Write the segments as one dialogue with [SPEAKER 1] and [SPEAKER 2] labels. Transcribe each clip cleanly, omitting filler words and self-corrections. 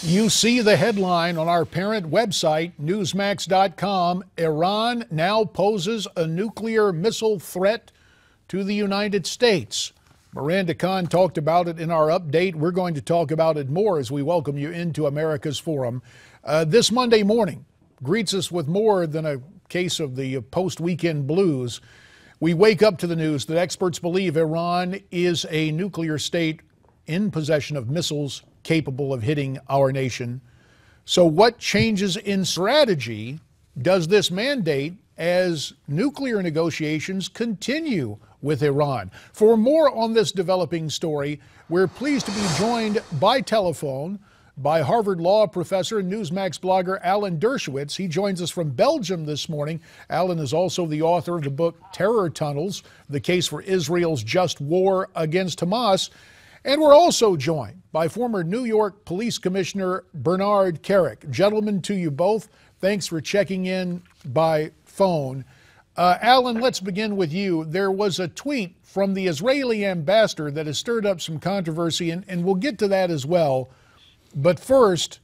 [SPEAKER 1] You see the headline on our parent website, Newsmax.com. Iran now poses a nuclear missile threat to the United States. Miranda Khan talked about it in our update. We're going to talk about it more as we welcome you into America's Forum. This Monday morning greets us with more than a case of the post-weekend blues. We wake up to the news that experts believe Iran is a nuclear state in possession of missiles capable of hitting our nation. So what changes in strategy does this mandate as nuclear negotiations continue with Iran? For more on this developing story, we're pleased to be joined by telephone by Harvard Law professor and Newsmax blogger Alan Dershowitz. He joins us from Belgium this morning. Alan is also the author of the book Terror Tunnels, the case for Israel's just war against Hamas. And we're also joined by former New York Police Commissioner Bernard Kerik. Gentlemen, to you both, thanks for checking in by phone. Alan, let's begin with you. There was a tweet from the Israeli ambassador that has stirred up some controversy, and we'll get to that as well. But first,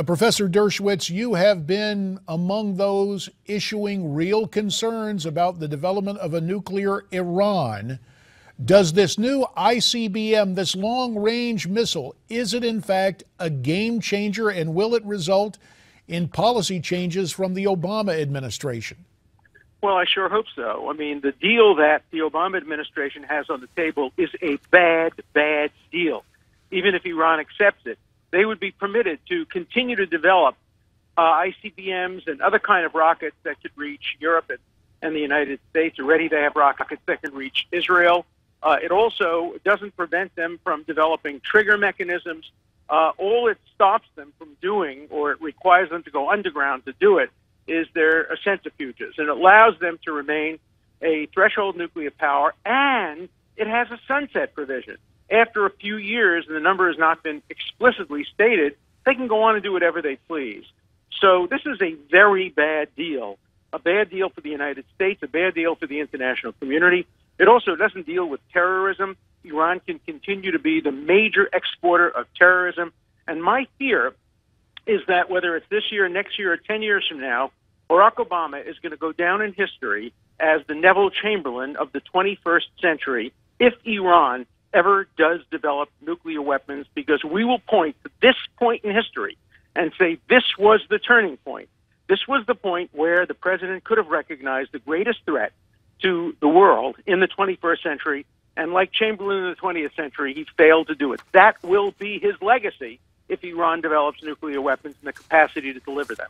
[SPEAKER 1] Professor Dershowitz, you have been among those issuing real concerns about the development of a nuclear Iran. Does this new ICBM, this long-range missile, is it in fact a game changer, and will it result in policy changes from the Obama administration?
[SPEAKER 2] Well, I sure hope so. I mean, the deal that the Obama administration has on the table is a bad, bad deal. Even if Iran accepts it, they would be permitted to continue to develop ICBMs and other kind of rockets that could reach Europe and the United States. Already they have rockets that can reach Israel. It also doesn't prevent them from developing trigger mechanisms. All it stops them from doing, or it requires them to go underground to do it, is their centrifuges. And it allows them to remain a threshold nuclear power, and it has a sunset provision. After a few years, and the number has not been explicitly stated, they can go on and do whatever they please. So this is a very bad deal for the United States, a bad deal for the international community. It also doesn't deal with terrorism. Iran can continue to be the major exporter of terrorism. And my fear is that whether it's this year, next year, or 10 years from now, Barack Obama is going to go down in history as the Neville Chamberlain of the 21st century if Iran ever does develop nuclear weapons, because we will point to this point in history and say this was the turning point. This was the point where the president could have recognized the greatest threat to the world in the 21st century, and like Chamberlain in the 20th century, he failed to do it. That will be his legacy if Iran develops nuclear weapons and the capacity to deliver them.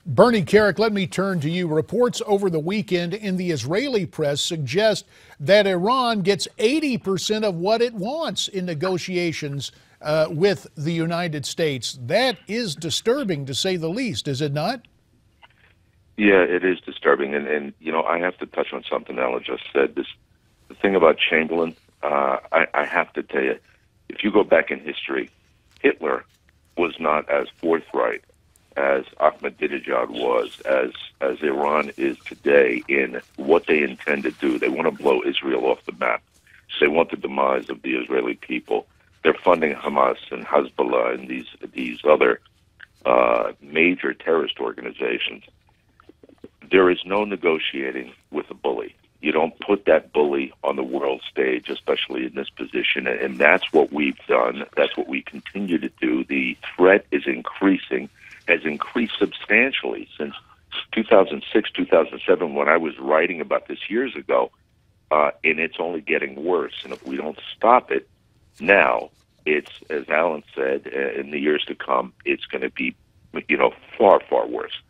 [SPEAKER 1] Bernie Kerik, let me turn to you. Reports over the weekend in the Israeli press suggest that Iran gets 80% of what it wants in negotiations with the United States. That is disturbing, to say the least, is it not?
[SPEAKER 3] Yeah, it is disturbing. And you know, I have to touch on something Alan just said. The thing about Chamberlain, I have to tell you, if you go back in history, Hitler was not as forthright as Ahmadinejad was, as Iran is today in what they intend to do. They want to blow Israel off the map. They want the demise of the Israeli people. They're funding Hamas and Hezbollah and these other major terrorist organizations. There is no negotiating with a bully. You don't put that bully on the world stage, especially in this position, and that's what we've done. That's what we continue to do. The threat is increasing, has increased substantially since 2006, 2007, when I was writing about this years ago, and it's only getting worse. And if we don't stop it now, it's, as Alan said, in the years to come, it's going to be, far, far worse.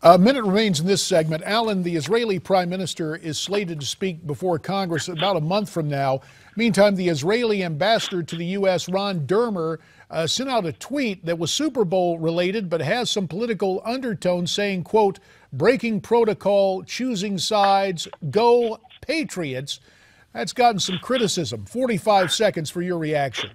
[SPEAKER 1] A minute remains in this segment. Alan, the Israeli Prime Minister is slated to speak before Congress about a month from now. Meantime, the Israeli ambassador to the U.S., Ron Dermer, sent out a tweet that was Super Bowl related but has some political undertones, saying, quote, breaking protocol, choosing sides, go Patriots. That's gotten some criticism. 45 seconds for your reaction.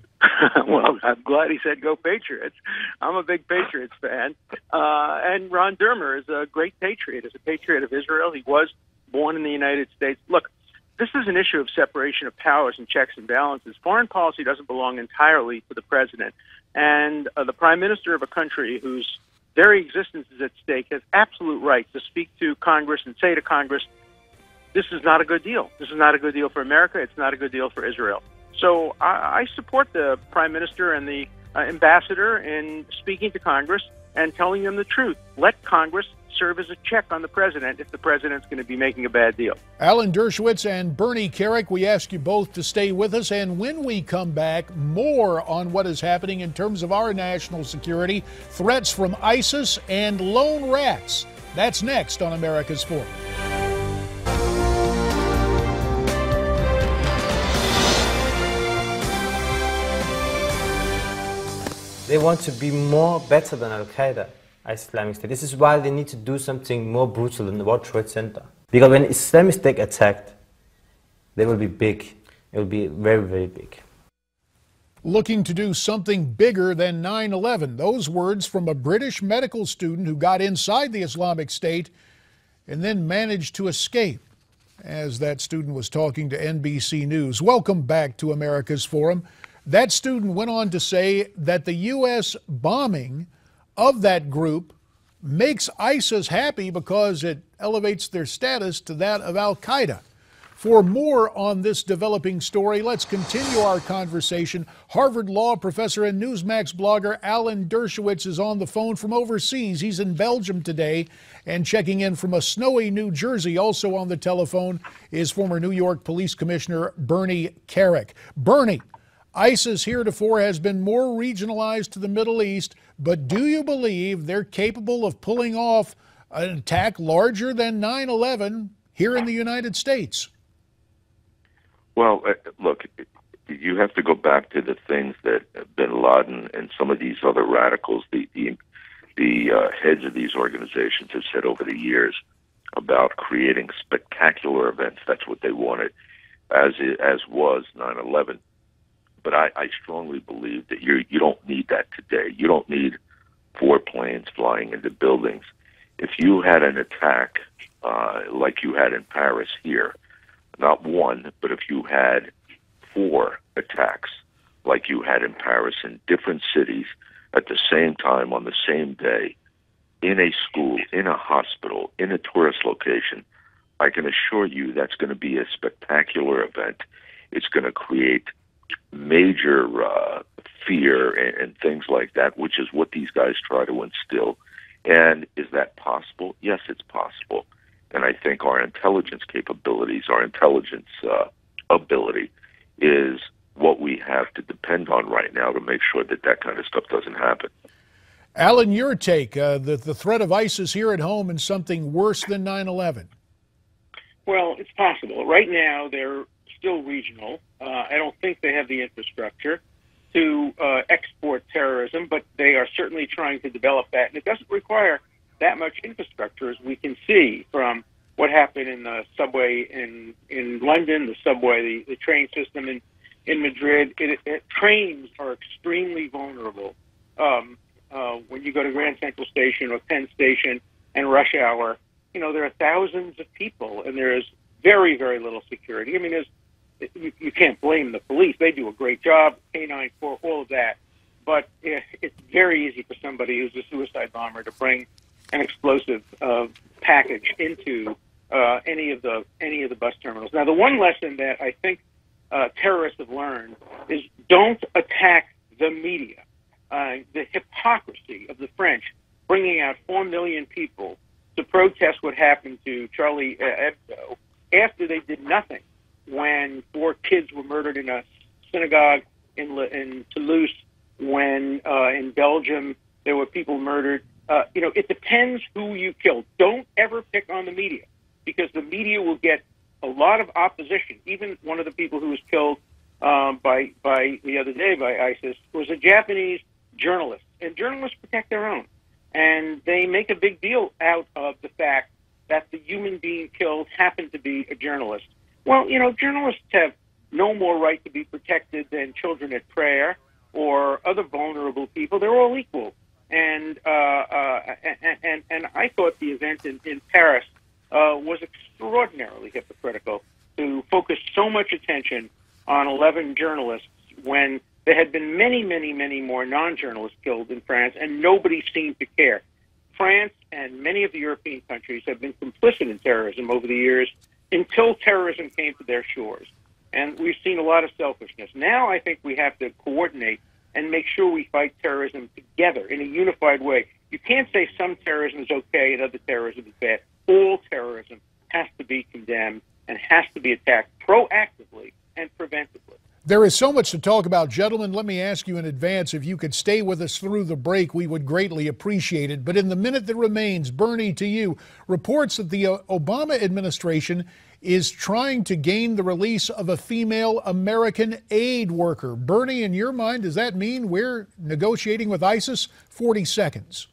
[SPEAKER 2] Well, I'm glad he said go Patriots. I'm a big Patriots fan. And Ron Dermer is a great patriot. He's a patriot of Israel. He was born in the United States. Look, this is an issue of separation of powers and checks and balances. Foreign policy doesn't belong entirely to the president. And the prime minister of a country whose very existence is at stake has absolute right to speak to Congress and say to Congress, this is not a good deal. This is not a good deal for America. It's not a good deal for Israel. So I support the prime minister and the ambassador in speaking to Congress and telling them the truth. Let Congress serve as a check on the president if the president's going to be making a bad deal.
[SPEAKER 1] Alan Dershowitz and Bernie Kerik, we ask you both to stay with us. And when we come back, more on what is happening in terms of our national security, threats from ISIS and lone rats. That's next on America's Forum.
[SPEAKER 4] They want to be better than Al-Qaeda, Islamic State. This is why they need to do something more brutal than the World Trade Center. Because when Islamic State attacked, they will be big. It will be very, very big.
[SPEAKER 1] Looking to do something bigger than 9/11. Those words from a British medical student who got inside the Islamic State and then managed to escape, as that student was talking to NBC News. Welcome back to America's Forum. That student went on to say that the U.S. bombing of that group makes ISIS happy because it elevates their status to that of Al-Qaeda. For more on this developing story, let's continue our conversation. Harvard Law professor and Newsmax blogger Alan Dershowitz is on the phone from overseas. He's in Belgium today and checking in from a snowy New Jersey. Also on the telephone is former New York Police Commissioner Bernie Kerik. Bernie, ISIS heretofore has been more regionalized to the Middle East, but do you believe they're capable of pulling off an attack larger than 9/11 here in the United States?
[SPEAKER 3] Well, look, you have to go back to the things that bin Laden and some of these other radicals, the heads of these organizations have said over the years about creating spectacular events. That's what they wanted, as was 9/11. But I strongly believe that you don't need that today. You don't need 4 planes flying into buildings. If you had an attack like you had in Paris here, not one, but if you had 4 attacks like you had in Paris in different cities at the same time on the same day, in a school, in a hospital, in a tourist location, I can assure you that's going to be a spectacular event. It's going to create major fear and things like that, which is what these guys try to instill. And is that possible? Yes, it's possible. And I think our intelligence capabilities, our intelligence ability is what we have to depend on right now to make sure that that kind of stuff doesn't happen.
[SPEAKER 1] Alan, your take, the threat of ISIS here at home and something worse than 9/11?
[SPEAKER 2] Well, it's possible. Right now, they're still regional. I don't think they have the infrastructure to export terrorism, but they are certainly trying to develop that. And it doesn't require that much infrastructure, as we can see from what happened in the subway in London, the subway, the train system in Madrid. Trains are extremely vulnerable. When you go to Grand Central Station or Penn Station and rush hour, there are thousands of people, and there is very, very little security. I mean, you can't blame the police. They do a great job, K-9, all of that. But it's very easy for somebody who's a suicide bomber to bring an explosive package into any of the bus terminals. Now, the one lesson that I think terrorists have learned is don't attack the media. The hypocrisy of the French bringing out 4 million people to protest what happened to Charlie Hebdo after they did nothing when 4 kids were murdered in a synagogue in Toulouse, when in Belgium there were people murdered. It depends who you kill. Don't ever pick on the media, because the media will get a lot of opposition. Even one of the people who was killed by the other day by ISIS was a Japanese journalist, and journalists protect their own, and they make a big deal out of the fact that the human being killed happened to be a journalist. Well, journalists have no more right to be protected than children at prayer or other vulnerable people. They're all equal. And I thought the event in Paris was extraordinarily hypocritical. who focused so much attention on 11 journalists when there had been many, many, many more non-journalists killed in France, and nobody seemed to care. France and many of the European countries have been complicit in terrorism over the years until terrorism came to their shores. And we've seen a lot of selfishness. Now I think we have to coordinate and make sure we fight terrorism together in a unified way. You can't say some terrorism is okay and other terrorism is bad. All terrorism has to be condemned and has to be attacked proactively and preventively.
[SPEAKER 1] There is so much to talk about. Gentlemen, let me ask you in advance, if you could stay with us through the break, we would greatly appreciate it. But in the minute that remains, Bernie, to you, reports that the Obama administration is trying to gain the release of a female American aid worker. Bernie, in your mind, does that mean we're negotiating with ISIS? 40 seconds.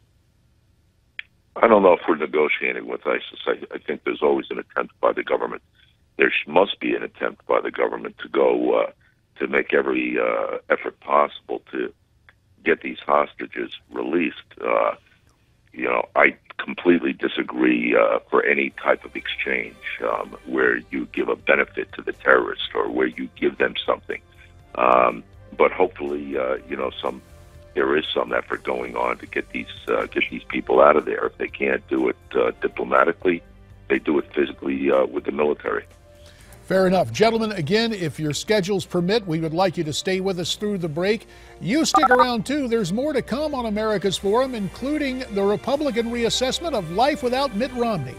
[SPEAKER 3] I don't know if we're negotiating with ISIS. I think there's always an attempt by the government. There must be an attempt by the government to go to make every effort possible to get these hostages released. I completely disagree for any type of exchange where you give a benefit to the terrorist or where you give them something. But hopefully, there is some effort going on to get these people out of there. If they can't do it diplomatically, they do it physically with the military.
[SPEAKER 1] Fair enough. Gentlemen, again, if your schedules permit, we would like you to stay with us through the break. You stick around, too. There's more to come on America's Forum, including the Republican reassessment of life without Mitt Romney.